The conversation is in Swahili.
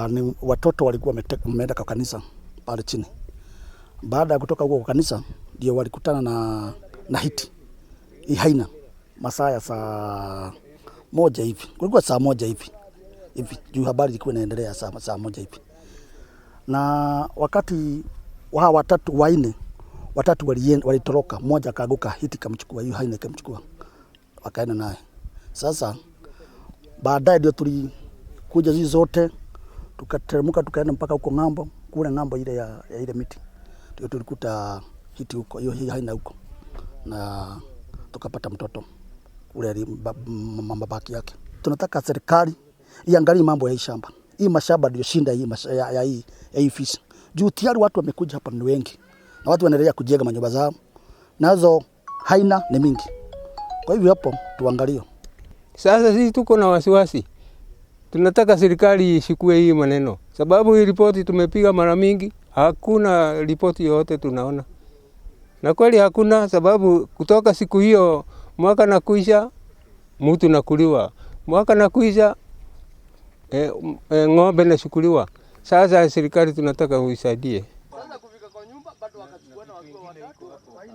Ni watoto walikuwa wameenda kwa kanisa pale chini. Baada ya kutoka huko kwa kanisa ndio walikutana na Hiti. Hii haina masaa ya saa 1 hivi. Kulikuwa saa 1 hivi. Juu habari ilikuwa inaendelea saa 1 hivi. Na wakati wa watatu waine, watatu walitoroka, mmoja akaanguka, Hiti kamchukua, hiyo haina kamchukua. Wakaenda naye. Sasa baadaye ndio tulikuja hizo zote, tukateremka tukaenda mpaka huko ng'ambo, kule ng'ambo ile ya ile miti. Ndio tulikuta Hiti huko, hiyo haina huko. Na tukapata mtoto ule mabaki yake. Tunataka serikali iangalie mambo ya hii shamba. Hii mashamba ndio shinda hii ya hii fisi. Juu tayari watu wamekuja hapa ni wengi. Na watu wanaendelea kujenga manyumba zao. Nazo haina ni mingi. Kwa hivyo hapo tuangalie. Sasa sisi tuko na wasiwasi. Tunataka serikali ishikue hii maneno. Sababu hii ripoti tumepiga mara mingi, hakuna ripoti yoyote tunaona. Na kweli hakuna, sababu kutoka siku hiyo mwaka na kuisha mtu nakuliwa. Mwaka na kuisha ng'ombe na shukuliwa. Sasa serikali tunataka uisaidie.